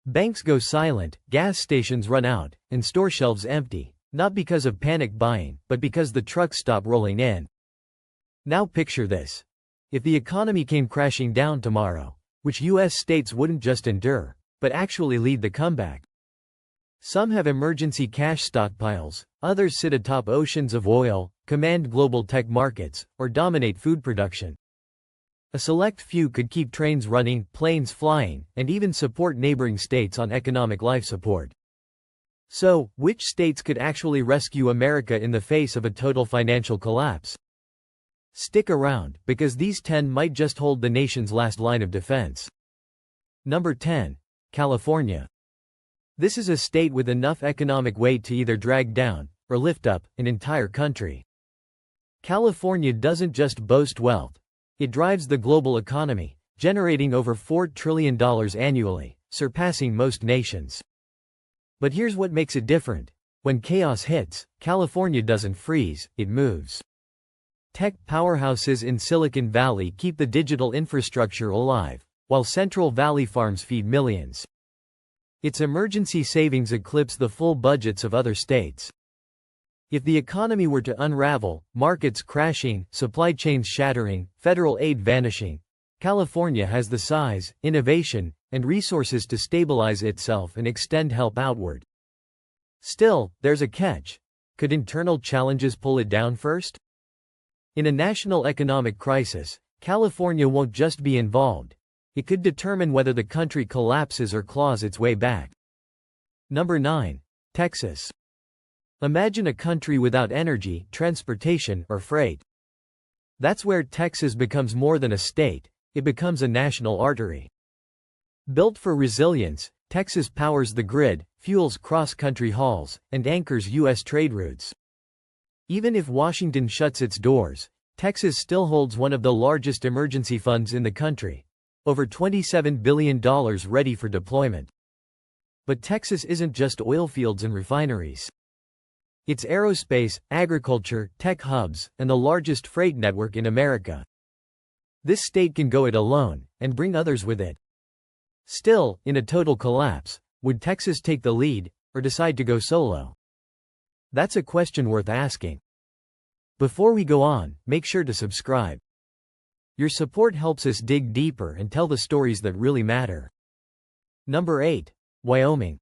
Banks go silent, gas stations run out, and store shelves empty, not because of panic buying, but because the trucks stop rolling in. Now picture this. If the economy came crashing down tomorrow, which U.S. states wouldn't just endure, but actually lead the comeback? Some have emergency cash stockpiles, others sit atop oceans of oil, command global tech markets, or dominate food production. A select few could keep trains running, planes flying, and even support neighboring states on economic life support. So, which states could actually rescue America in the face of a total financial collapse? Stick around, because these 10 might just hold the nation's last line of defense. Number 10. California. This is a state with enough economic weight to either drag down, or lift up, an entire country. California doesn't just boast wealth. It drives the global economy, generating over $4 trillion annually, surpassing most nations. But here's what makes it different. When chaos hits, California doesn't freeze, it moves. Tech powerhouses in Silicon Valley keep the digital infrastructure alive, while Central Valley farms feed millions. Its emergency savings eclipse the full budgets of other states. If the economy were to unravel, markets crashing, supply chains shattering, federal aid vanishing, California has the size, innovation, and resources to stabilize itself and extend help outward. Still, there's a catch. Could internal challenges pull it down first? In a national economic crisis, California won't just be involved. It could determine whether the country collapses or claws its way back. Number 9. Texas. Imagine a country without energy, transportation, or freight. That's where Texas becomes more than a state, it becomes a national artery. Built for resilience, Texas powers the grid, fuels cross-country hauls, and anchors U.S. trade routes. Even if Washington shuts its doors, Texas still holds one of the largest emergency funds in the country, over $27 billion ready for deployment. But Texas isn't just oil fields and refineries. It's aerospace, agriculture, tech hubs, and the largest freight network in America. This state can go it alone, and bring others with it. Still, in a total collapse, would Texas take the lead, or decide to go solo? That's a question worth asking. Before we go on, make sure to subscribe. Your support helps us dig deeper and tell the stories that really matter. Number 8. Wyoming.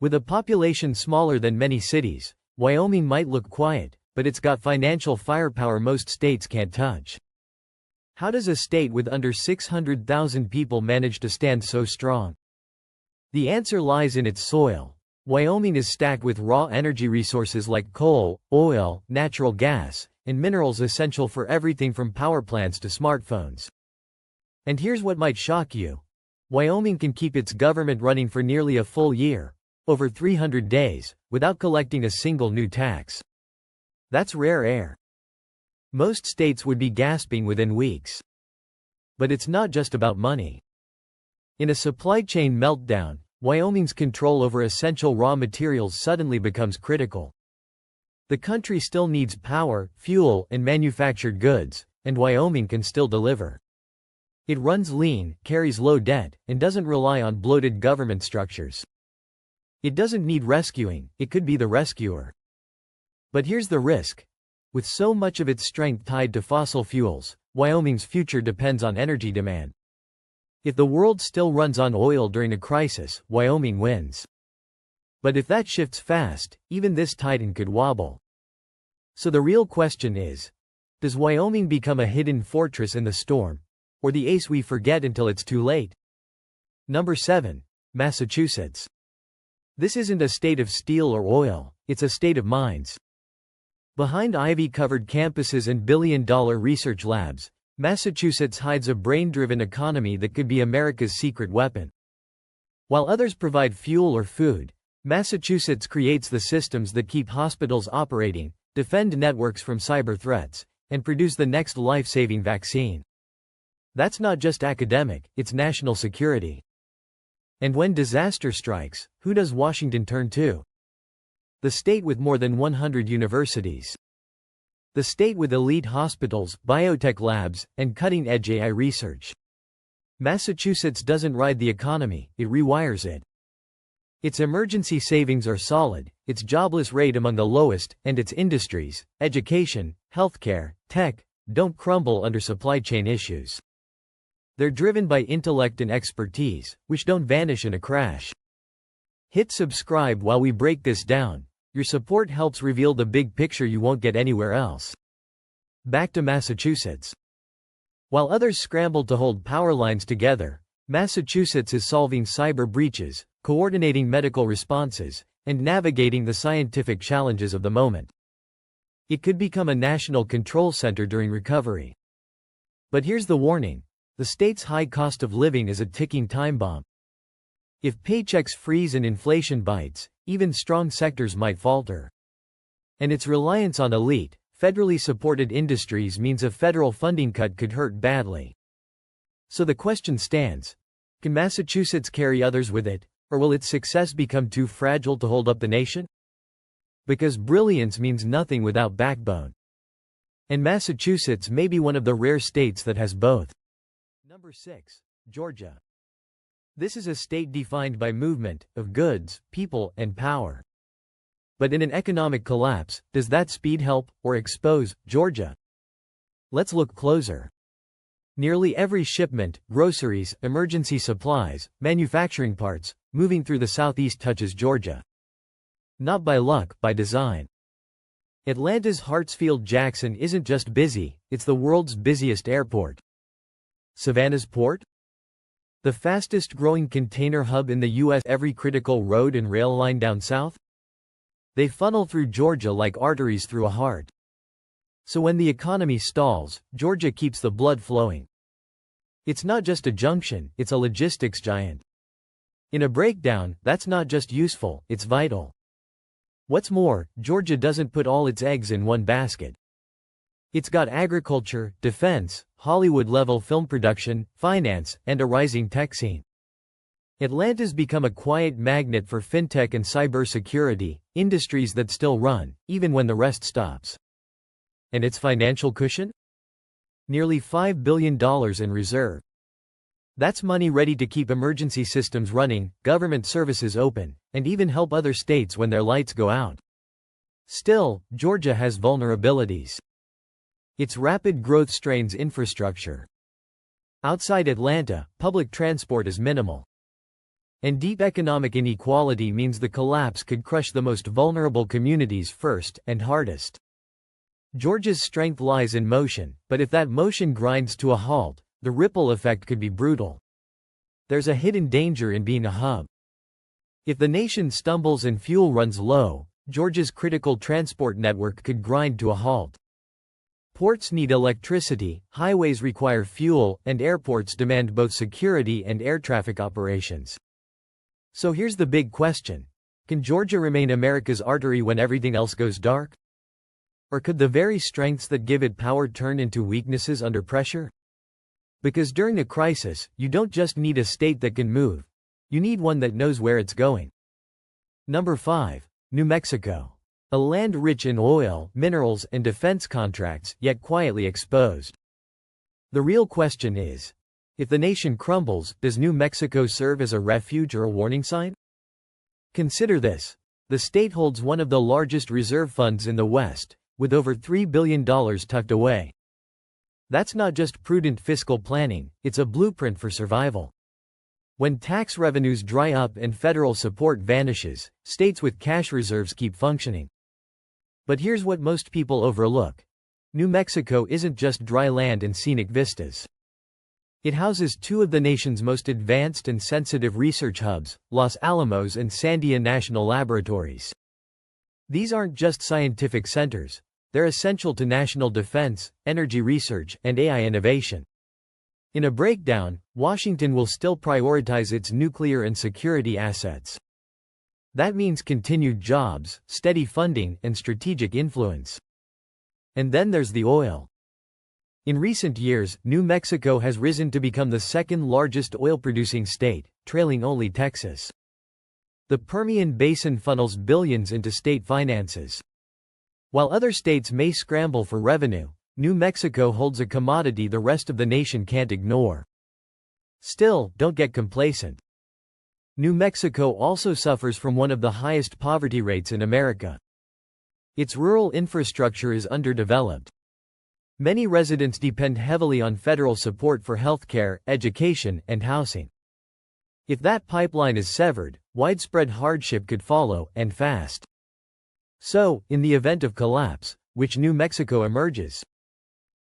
With a population smaller than many cities, Wyoming might look quiet, but it's got financial firepower most states can't touch. How does a state with under 600,000 people manage to stand so strong? The answer lies in its soil. Wyoming is stacked with raw energy resources like coal, oil, natural gas, and minerals essential for everything from power plants to smartphones. And here's what might shock you. Wyoming can keep its government running for nearly a full year, over 300 days, without collecting a single new tax. That's rare air. Most states would be gasping within weeks. But it's not just about money. In a supply chain meltdown, Wyoming's control over essential raw materials suddenly becomes critical. The country still needs power, fuel, and manufactured goods, and Wyoming can still deliver. It runs lean, carries low debt, and doesn't rely on bloated government structures. It doesn't need rescuing, it could be the rescuer. But here's the risk. With so much of its strength tied to fossil fuels, Wyoming's future depends on energy demand. If the world still runs on oil during a crisis, Wyoming wins. But if that shifts fast, even this titan could wobble. So the real question is, does Wyoming become a hidden fortress in the storm, or the ace we forget until it's too late? Number 7. Massachusetts. This isn't a state of steel or oil, it's a state of minds. Behind ivy-covered campuses and billion-dollar research labs, Massachusetts hides a brain-driven economy that could be America's secret weapon. While others provide fuel or food, Massachusetts creates the systems that keep hospitals operating, defend networks from cyber threats, and produce the next life-saving vaccine. That's not just academic, it's national security. And when disaster strikes, who does Washington turn to? The state with more than 100 universities. The state with elite hospitals, biotech labs, and cutting-edge AI research. Massachusetts doesn't ride the economy, it rewires it. Its emergency savings are solid, its jobless rate among the lowest, and its industries, education, healthcare, tech, don't crumble under supply chain issues. They're driven by intellect and expertise, which don't vanish in a crash. Hit subscribe while we break this down. Your support helps reveal the big picture you won't get anywhere else. Back to Massachusetts. While others scramble to hold power lines together, Massachusetts is solving cyber breaches, coordinating medical responses, and navigating the scientific challenges of the moment. It could become a national control center during recovery. But here's the warning: the state's high cost of living is a ticking time bomb. If paychecks freeze and inflation bites, even strong sectors might falter. And its reliance on elite, federally supported industries means a federal funding cut could hurt badly. So the question stands: can Massachusetts carry others with it, or will its success become too fragile to hold up the nation? Because brilliance means nothing without backbone. And Massachusetts may be one of the rare states that has both. Number 6. Georgia. This is a state defined by movement of goods, people, and power. But in an economic collapse, does that speed help or expose Georgia? Let's look closer. Nearly every shipment, groceries, emergency supplies, manufacturing parts, moving through the southeast touches Georgia. Not by luck, by design. Atlanta's Hartsfield-Jackson isn't just busy, it's the world's busiest airport. Savannah's port? The fastest growing container hub in the U.S. Every critical road and rail line down south? They funnel through Georgia like arteries through a heart. So when the economy stalls, Georgia keeps the blood flowing. It's not just a junction, it's a logistics giant. In a breakdown, that's not just useful, it's vital. What's more, Georgia doesn't put all its eggs in one basket. It's got agriculture, defense, Hollywood-level film production, finance, and a rising tech scene. Atlanta's become a quiet magnet for fintech and cybersecurity, industries that still run, even when the rest stops. And its financial cushion? Nearly $5 billion in reserve. That's money ready to keep emergency systems running, government services open, and even help other states when their lights go out. Still, Georgia has vulnerabilities. Its rapid growth strains infrastructure. Outside Atlanta, public transport is minimal. And deep economic inequality means the collapse could crush the most vulnerable communities first and hardest. Georgia's strength lies in motion, but if that motion grinds to a halt, the ripple effect could be brutal. There's a hidden danger in being a hub. If the nation stumbles and fuel runs low, Georgia's critical transport network could grind to a halt. Ports need electricity, highways require fuel, and airports demand both security and air traffic operations. So here's the big question: can Georgia remain America's artery when everything else goes dark? Or could the very strengths that give it power turn into weaknesses under pressure? Because during a crisis, you don't just need a state that can move. You need one that knows where it's going. Number 5. New Mexico. A land rich in oil, minerals, and defense contracts, yet quietly exposed. The real question is, if the nation crumbles, does New Mexico serve as a refuge or a warning sign? Consider this. The state holds one of the largest reserve funds in the West, with over $3 billion tucked away. That's not just prudent fiscal planning, it's a blueprint for survival. When tax revenues dry up and federal support vanishes, states with cash reserves keep functioning. But here's what most people overlook. New Mexico isn't just dry land and scenic vistas. It houses two of the nation's most advanced and sensitive research hubs, Los Alamos and Sandia National Laboratories. These aren't just scientific centers. They're essential to national defense, energy research, and AI innovation. In a breakdown, Washington will still prioritize its nuclear and security assets. That means continued jobs, steady funding, and strategic influence. And then there's the oil. In recent years, New Mexico has risen to become the second largest oil-producing state, trailing only Texas. The Permian Basin funnels billions into state finances. While other states may scramble for revenue, New Mexico holds a commodity the rest of the nation can't ignore. Still, don't get complacent. New Mexico also suffers from one of the highest poverty rates in America. Its rural infrastructure is underdeveloped. Many residents depend heavily on federal support for healthcare, education, and housing. If that pipeline is severed, widespread hardship could follow, and fast. So, in the event of collapse, which New Mexico emerges?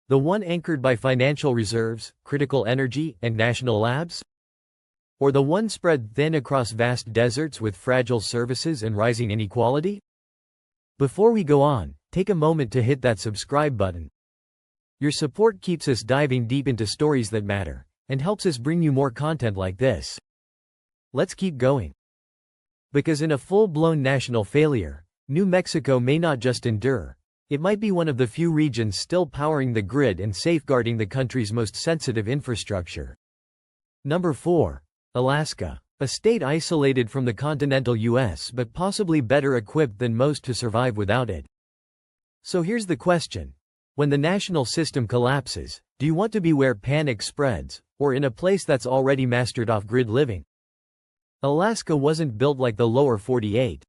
The one anchored by financial reserves, critical energy, and national labs? Or the one spread thin across vast deserts with fragile services and rising inequality? Before we go on, take a moment to hit that subscribe button. Your support keeps us diving deep into stories that matter, and helps us bring you more content like this. Let's keep going. Because in a full-blown national failure, New Mexico may not just endure, it might be one of the few regions still powering the grid and safeguarding the country's most sensitive infrastructure. Number 4. Alaska, a state isolated from the continental US but possibly better equipped than most to survive without it. So here's the question. When the national system collapses, do you want to be where panic spreads, or in a place that's already mastered off-grid living? Alaska wasn't built like the lower 48.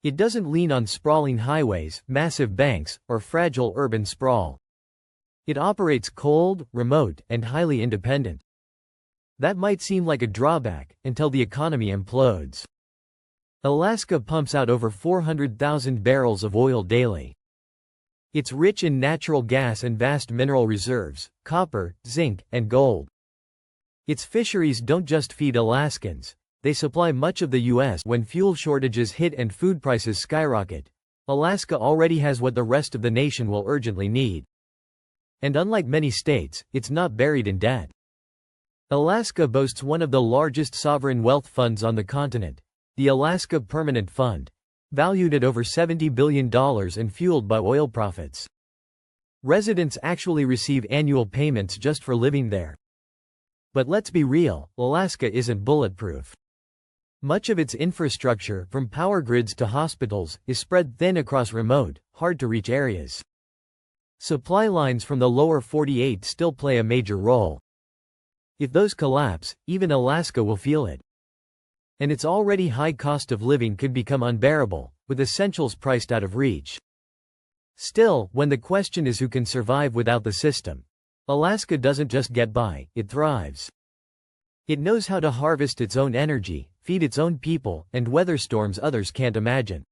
It doesn't lean on sprawling highways, massive banks, or fragile urban sprawl. It operates cold, remote, and highly independent. That might seem like a drawback, until the economy implodes. Alaska pumps out over 400,000 barrels of oil daily. It's rich in natural gas and vast mineral reserves, copper, zinc, and gold. Its fisheries don't just feed Alaskans, they supply much of the U.S. when fuel shortages hit and food prices skyrocket. Alaska already has what the rest of the nation will urgently need. And unlike many states, it's not buried in debt. Alaska boasts one of the largest sovereign wealth funds on the continent, the Alaska Permanent Fund, valued at over $70 billion and fueled by oil profits. Residents actually receive annual payments just for living there. But let's be real, Alaska isn't bulletproof. Much of its infrastructure, from power grids to hospitals, is spread thin across remote, hard-to-reach areas. Supply lines from the lower 48 still play a major role. If those collapse, even Alaska will feel it. And its already high cost of living could become unbearable, with essentials priced out of reach. Still, when the question is who can survive without the system, Alaska doesn't just get by, it thrives. It knows how to harvest its own energy, feed its own people, and weather storms others can't imagine.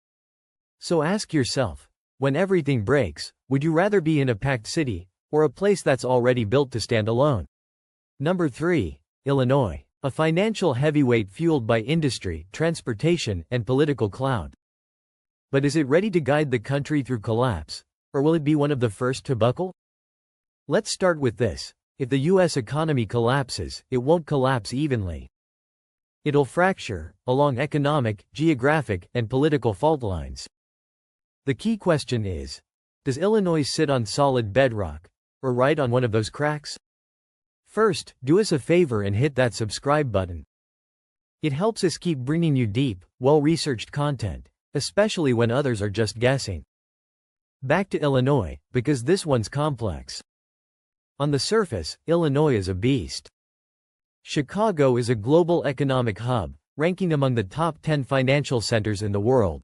So ask yourself, when everything breaks, would you rather be in a packed city, or a place that's already built to stand alone? Number 3. Illinois, a financial heavyweight fueled by industry, transportation, and political clout. But is it ready to guide the country through collapse, or will it be one of the first to buckle? Let's start with this. If the U.S. economy collapses, it won't collapse evenly. It'll fracture, along economic, geographic, and political fault lines. The key question is, does Illinois sit on solid bedrock, or ride on one of those cracks? First, do us a favor and hit that subscribe button. It helps us keep bringing you deep, well-researched content, especially when others are just guessing. Back to Illinois, because this one's complex. On the surface, Illinois is a beast. Chicago is a global economic hub, ranking among the top 10 financial centers in the world.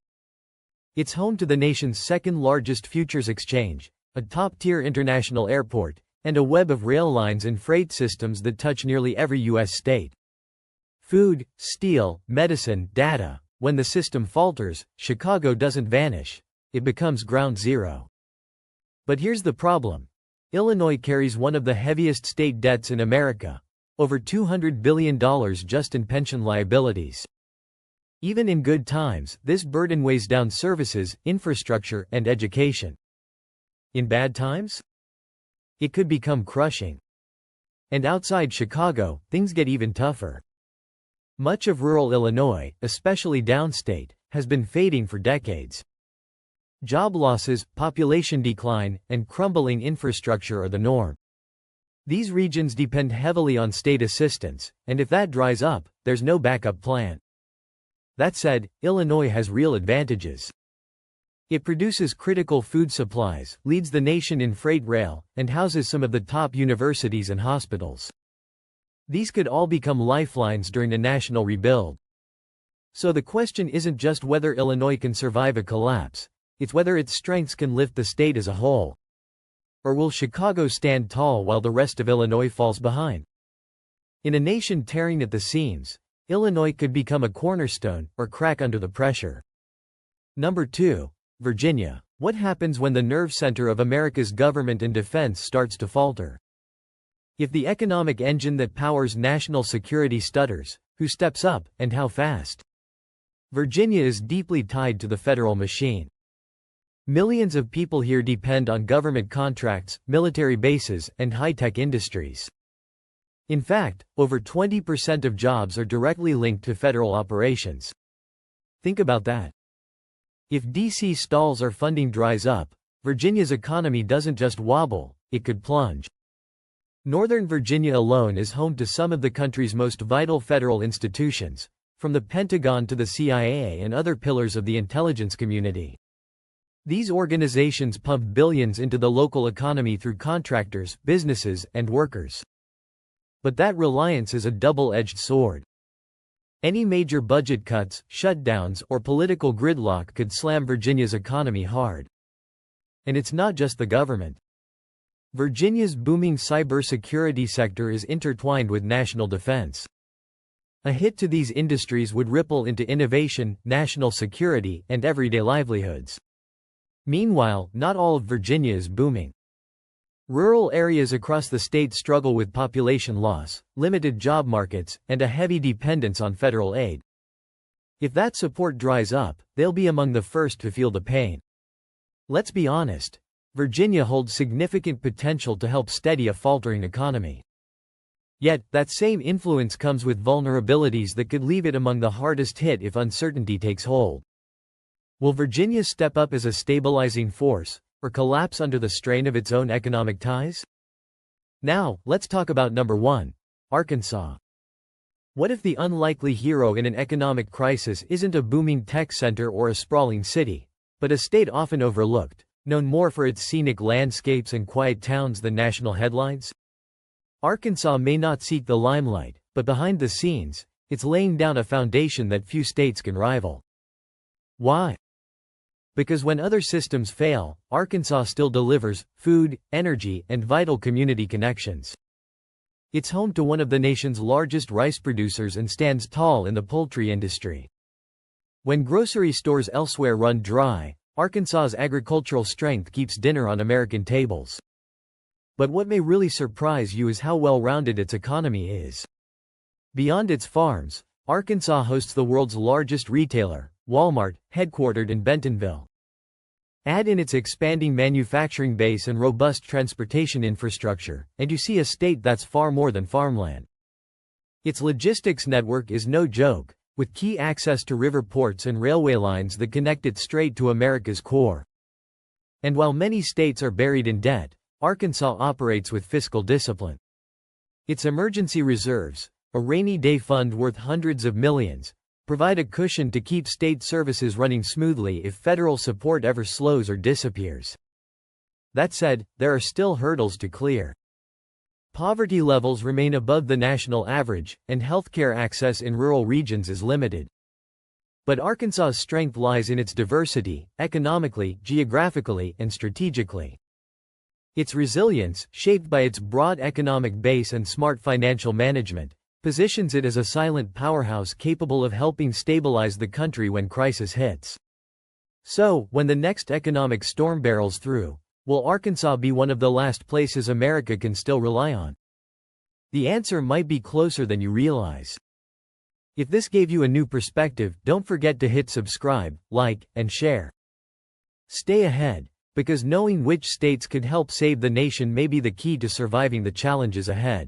It's home to the nation's second-largest futures exchange, a top-tier international airport, and a web of rail lines and freight systems that touch nearly every U.S. state. Food, steel, medicine, data. When the system falters, Chicago doesn't vanish. It becomes ground zero. But here's the problem. Illinois carries one of the heaviest state debts in America, over $200 billion just in pension liabilities. Even in good times, this burden weighs down services, infrastructure, and education. In bad times? It could become crushing. And outside Chicago, things get even tougher. Much of rural Illinois, especially downstate, has been fading for decades. Job losses, population decline, and crumbling infrastructure are the norm. These regions depend heavily on state assistance, and if that dries up, there's no backup plan. That said, Illinois has real advantages. It produces critical food supplies, leads the nation in freight rail, and houses some of the top universities and hospitals. These could all become lifelines during a national rebuild. So the question isn't just whether Illinois can survive a collapse, it's whether its strengths can lift the state as a whole. Or will Chicago stand tall while the rest of Illinois falls behind? In a nation tearing at the seams, Illinois could become a cornerstone or crack under the pressure. Number 2. Virginia. What happens when the nerve center of America's government and defense starts to falter? If the economic engine that powers national security stutters, who steps up, and how fast? Virginia is deeply tied to the federal machine. Millions of people here depend on government contracts, military bases, and high-tech industries. In fact, over 20% of jobs are directly linked to federal operations. Think about that. If D.C. stalls or funding dries up, Virginia's economy doesn't just wobble, it could plunge. Northern Virginia alone is home to some of the country's most vital federal institutions, from the Pentagon to the CIA and other pillars of the intelligence community. These organizations pump billions into the local economy through contractors, businesses, and workers. But that reliance is a double-edged sword. Any major budget cuts, shutdowns, or political gridlock could slam Virginia's economy hard. And it's not just the government. Virginia's booming cybersecurity sector is intertwined with national defense. A hit to these industries would ripple into innovation, national security, and everyday livelihoods. Meanwhile, not all of Virginia is booming. Rural areas across the state struggle with population loss, limited job markets, and a heavy dependence on federal aid. If that support dries up, they'll be among the first to feel the pain. Let's be honest, Virginia holds significant potential to help steady a faltering economy. Yet, that same influence comes with vulnerabilities that could leave it among the hardest hit if uncertainty takes hold. Will Virginia step up as a stabilizing force, or collapse under the strain of its own economic ties? Now, let's talk about number 1, Arkansas. What if the unlikely hero in an economic crisis isn't a booming tech center or a sprawling city, but a state often overlooked, known more for its scenic landscapes and quiet towns than national headlines? Arkansas may not seek the limelight, but behind the scenes, it's laying down a foundation that few states can rival. Why? Because when other systems fail, Arkansas still delivers food, energy, and vital community connections. It's home to one of the nation's largest rice producers and stands tall in the poultry industry. When grocery stores elsewhere run dry, Arkansas's agricultural strength keeps dinner on American tables. But what may really surprise you is how well-rounded its economy is. Beyond its farms, Arkansas hosts the world's largest retailer, Walmart, headquartered in Bentonville. Add in its expanding manufacturing base and robust transportation infrastructure, and you see a state that's far more than farmland. Its logistics network is no joke, with key access to river ports and railway lines that connect it straight to America's core. And while many states are buried in debt, Arkansas operates with fiscal discipline. Its emergency reserves, a rainy day fund worth hundreds of millions, provide a cushion to keep state services running smoothly if federal support ever slows or disappears. That said, there are still hurdles to clear. Poverty levels remain above the national average, and healthcare access in rural regions is limited. But Arkansas's strength lies in its diversity, economically, geographically, and strategically. Its resilience, shaped by its broad economic base and smart financial management, positions it as a silent powerhouse capable of helping stabilize the country when crisis hits. So, when the next economic storm barrels through, will Arkansas be one of the last places America can still rely on? The answer might be closer than you realize. If this gave you a new perspective, don't forget to hit subscribe, like, and share. Stay ahead, because knowing which states could help save the nation may be the key to surviving the challenges ahead.